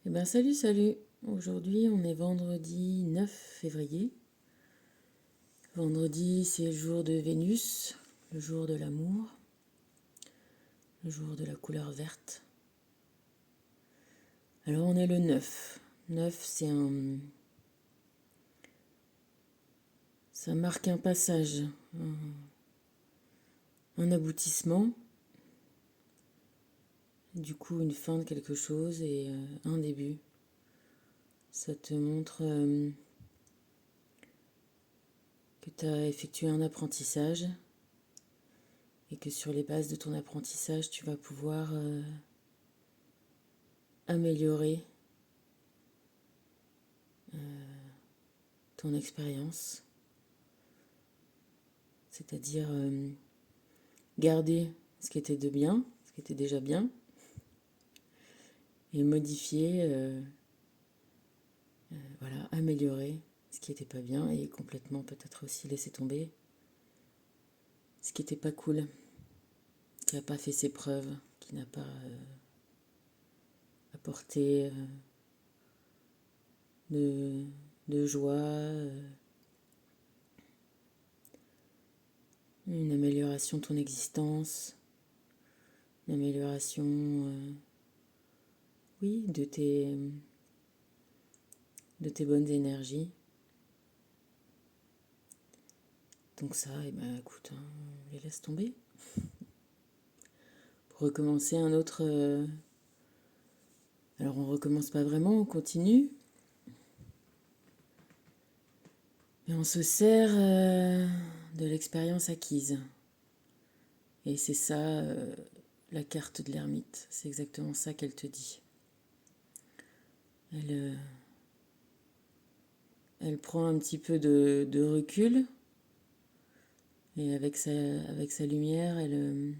Eh ben salut, salut. Aujourd'hui, on est vendredi 9 février. Vendredi, c'est le jour de Vénus, le jour de l'amour, le jour de la couleur verte. Alors, on est le 9. 9, ça marque un passage, un aboutissement, du coup, une fin de quelque chose et un début. Ça te montre que tu as effectué un apprentissage et que sur les bases de ton apprentissage, tu vas pouvoir améliorer ton expérience, c'est-à-dire garder ce qui était de bien, ce qui était déjà bien, et modifier, voilà, améliorer ce qui n'était pas bien et complètement peut-être aussi laisser tomber ce qui n'était pas cool, qui n'a pas fait ses preuves, qui n'a pas apporté de joie, une amélioration de ton existence, une amélioration, oui, de tes bonnes énergies. Donc ça, eh ben, écoute, hein, on les laisse tomber. Pour recommencer un autre... alors on recommence pas vraiment, on continue. Mais on se sert de l'expérience acquise. Et c'est ça, la carte de l'ermite. C'est exactement ça qu'elle te dit. Elle prend un petit peu de recul. Et avec sa lumière, elle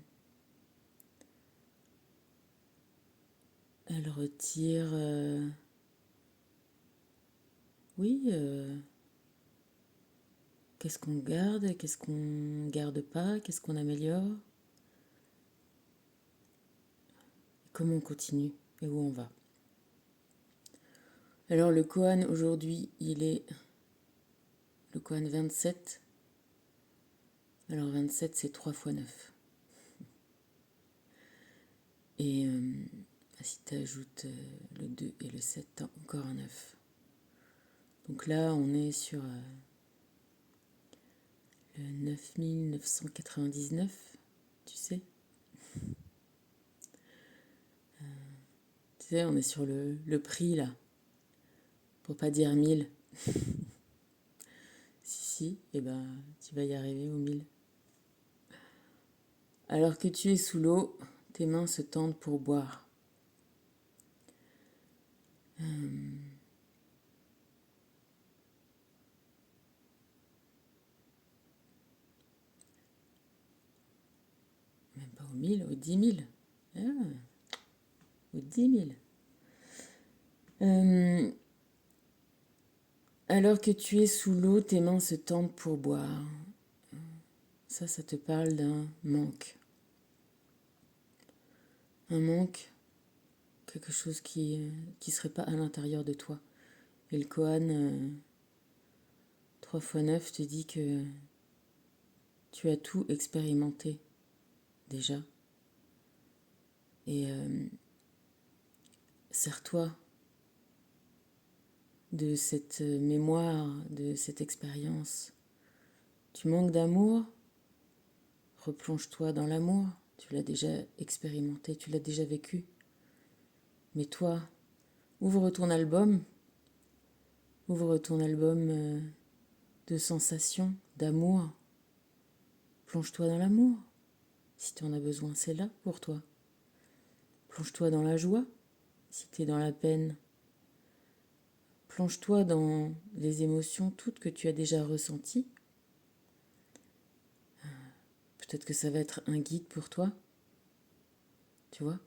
retire... oui, qu'est-ce qu'on garde, qu'est-ce qu'on garde pas, qu'est-ce qu'on améliore, comment on continue et où on va. Alors le Koan aujourd'hui, il est le Koan 27. Alors 27, c'est 3 fois 9. Et si tu ajoutes le 2 et le 7, t'as encore un 9. Donc là, on est sur le 9999, tu sais. Tu sais, on est sur le prix là, pour pas dire 1000. Si, et ben tu vas y arriver au 1000. Alors que tu es sous l'eau, tes mains se tendent pour boire. Même pas au 1000, au 10 000. Ah, au 10 000. Alors que tu es sous l'eau, tes mains se tendent pour boire. Ça te parle d'un manque. Un manque, quelque chose qui serait pas à l'intérieur de toi. Et le Koan 3 x 9 te dit que tu as tout expérimenté déjà. Et sers-toi de cette mémoire, de cette expérience. Tu manques d'amour? Replonge-toi dans l'amour. Tu l'as déjà expérimenté, tu l'as déjà vécu. Mais toi, ouvre ton album de sensations, d'amour. Plonge-toi dans l'amour. Si tu en as besoin, c'est là pour toi. Plonge-toi dans la joie. Si tu es dans la peine, plonge-toi dans les émotions toutes que tu as déjà ressenties. Peut-être que ça va être un guide pour toi. Tu vois?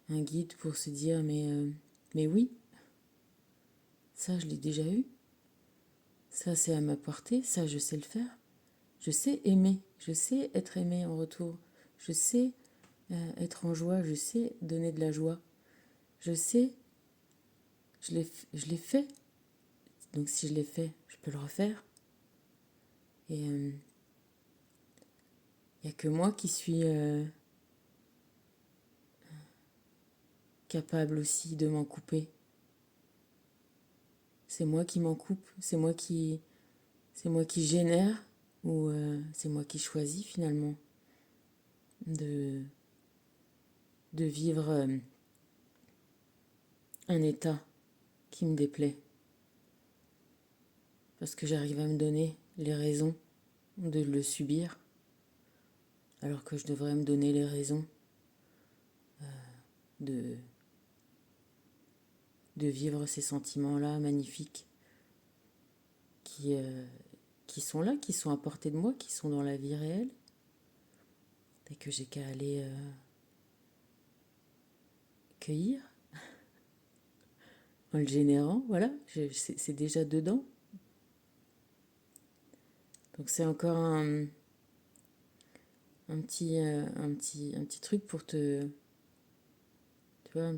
Un guide pour se dire, mais oui, ça je l'ai déjà eu. Ça c'est à ma portée, ça je sais le faire. Je sais aimer, je sais être aimé en retour. Je sais être en joie, je sais donner de la joie. Je sais je l'ai fait. Donc si je l'ai fait, je peux le refaire. Et il n'y a que moi qui suis capable aussi de m'en couper. C'est moi qui m'en coupe, c'est moi qui génère, ou c'est moi qui choisis finalement de, de vivre un état qui me déplaît. Parce que j'arrive à me donner les raisons de le subir, alors que je devrais me donner les raisons de, de vivre ces sentiments-là magnifiques qui, qui sont là, qui sont à portée de moi, qui sont dans la vie réelle, et que j'ai qu'à aller cueillir en le générant, voilà, c'est déjà dedans. Donc c'est encore un petit truc pour te, tu vois,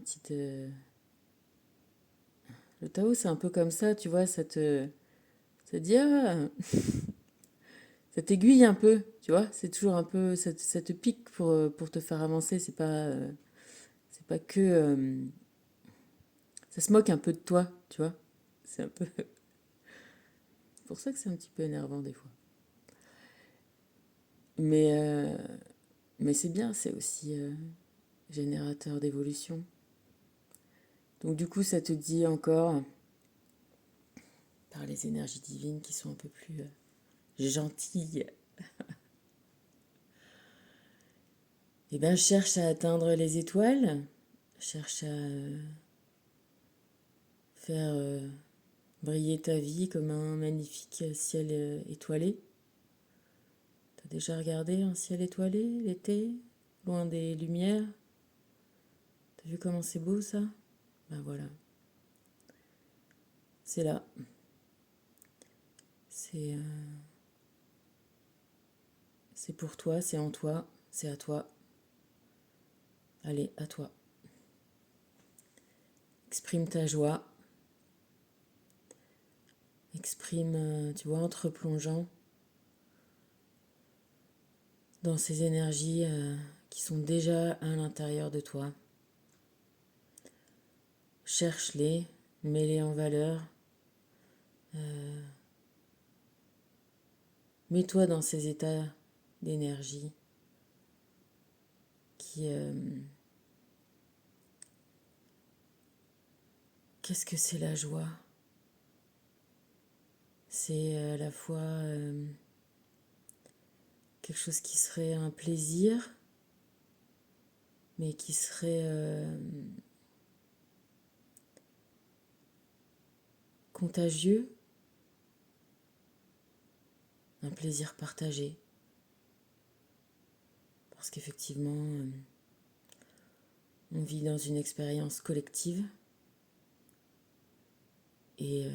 le Tao c'est un peu comme ça, tu vois, ça te dit, ah, ça t'aiguille un peu, tu vois, c'est toujours un peu, ça te pique pour te faire avancer, c'est pas que, ça se moque un peu de toi, tu vois, c'est un peu, c'est pour ça que c'est un petit peu énervant des fois. Mais, euh, mais c'est bien, c'est aussi générateur d'évolution. Donc du coup, ça te dit encore, par les énergies divines qui sont un peu plus gentilles, eh ben cherche à atteindre les étoiles, cherche à faire briller ta vie comme un magnifique ciel étoilé. T'as déjà regardé un ciel étoilé l'été, loin des lumières? T'as vu comment c'est beau ça? Ben voilà, c'est là. C'est c'est pour toi, c'est en toi, c'est à toi. Allez, à toi. Exprime ta joie. Exprime, tu vois, en te replongeant dans ces énergies qui sont déjà à l'intérieur de toi. Cherche-les, mets-les en valeur. Mets-toi dans ces états d'énergie qui... qu'est-ce que c'est la joie? C'est à la fois quelque chose qui serait un plaisir, mais qui serait contagieux, un plaisir partagé. Parce qu'effectivement, on vit dans une expérience collective et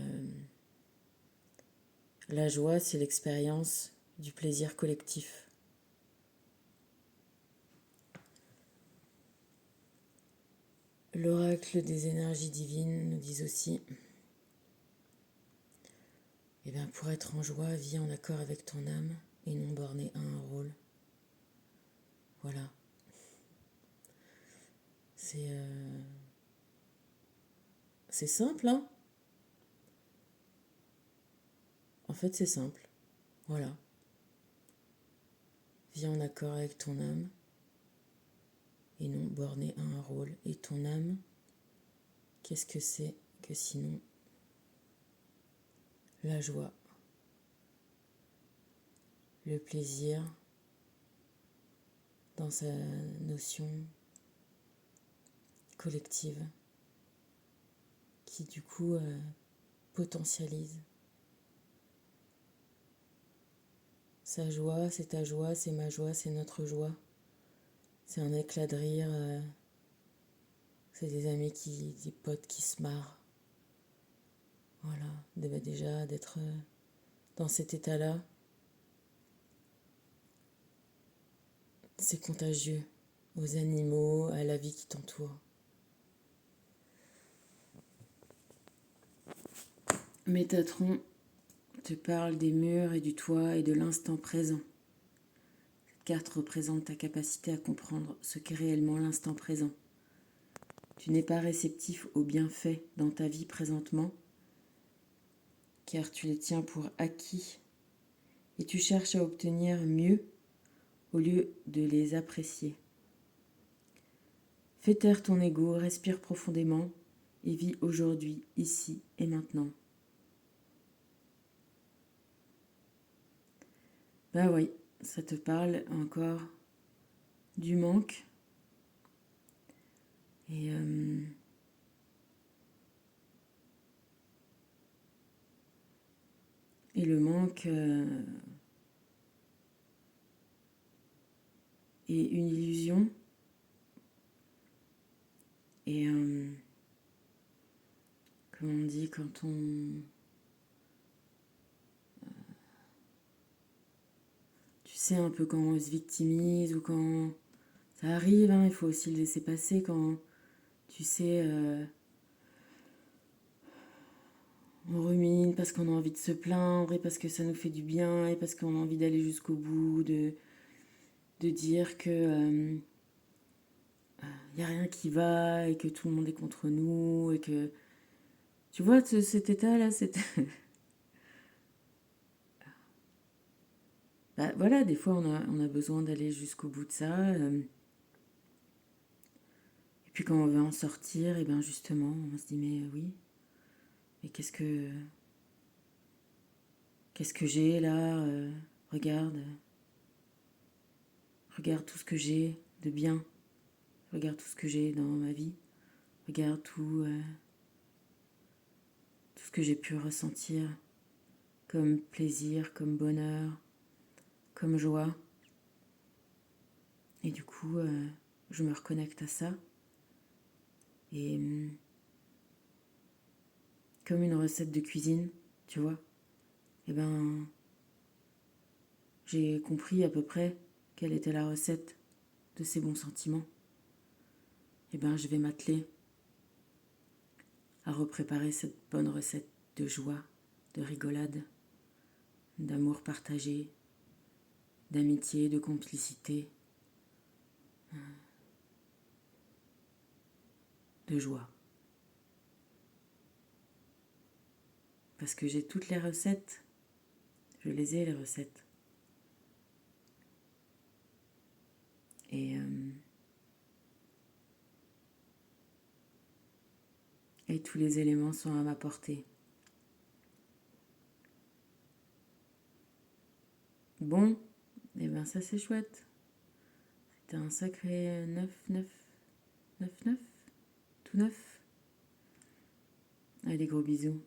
la joie, c'est l'expérience du plaisir collectif. L'oracle des énergies divines nous dit aussi, eh bien, pour être en joie, vis en accord avec ton âme et non borné à un rôle. Voilà. C'est simple, hein? En fait, c'est simple. Voilà. Vis en accord avec ton âme et non borné à un rôle. Et ton âme, qu'est-ce que c'est que sinon la joie, le plaisir dans sa notion collective qui du coup potentialise. Sa joie, c'est ta joie, c'est ma joie, c'est notre joie. C'est un éclat de rire, c'est des amis des potes qui se marrent. Voilà, déjà d'être dans cet état-là, c'est contagieux aux animaux, à la vie qui t'entoure. Métatron te parle des murs et du toit et de l'instant présent. Cette carte représente ta capacité à comprendre ce qu'est réellement l'instant présent. Tu n'es pas réceptif aux bienfaits dans ta vie présentement, car tu les tiens pour acquis et tu cherches à obtenir mieux au lieu de les apprécier. Fais taire ton ego, respire profondément et vis aujourd'hui, ici et maintenant. Bah oui, ça te parle encore du manque. Et le manque est une illusion. Et comme on dit, quand on... Tu sais, un peu quand on se victimise ou quand ça arrive, hein, il faut aussi le laisser passer quand, tu sais, on rumine parce qu'on a envie de se plaindre et parce que ça nous fait du bien et parce qu'on a envie d'aller jusqu'au bout, de dire que y a rien qui va et que tout le monde est contre nous et que... Tu vois, cet état-là, bah, voilà, des fois, on a besoin d'aller jusqu'au bout de ça. Et puis quand on veut en sortir, et ben justement, on se dit, mais oui, mais qu'est-ce que j'ai là regarde, regarde tout ce que j'ai de bien. Regarde tout ce que j'ai dans ma vie. Regarde tout ce que j'ai pu ressentir comme plaisir, comme bonheur, comme joie. Et du coup, je me reconnecte à ça. Et comme une recette de cuisine, tu vois, eh ben, j'ai compris à peu près quelle était la recette de ces bons sentiments. Eh ben, je vais m'atteler à repréparer cette bonne recette de joie, de rigolade, d'amour partagé, d'amitié, de complicité, de joie. Parce que j'ai toutes les recettes. Je les ai, les recettes. Et tous les éléments sont à ma portée. Bon, et ben ça c'est chouette. C'était un sacré 9-9, 9-9, tout neuf. Allez, gros bisous.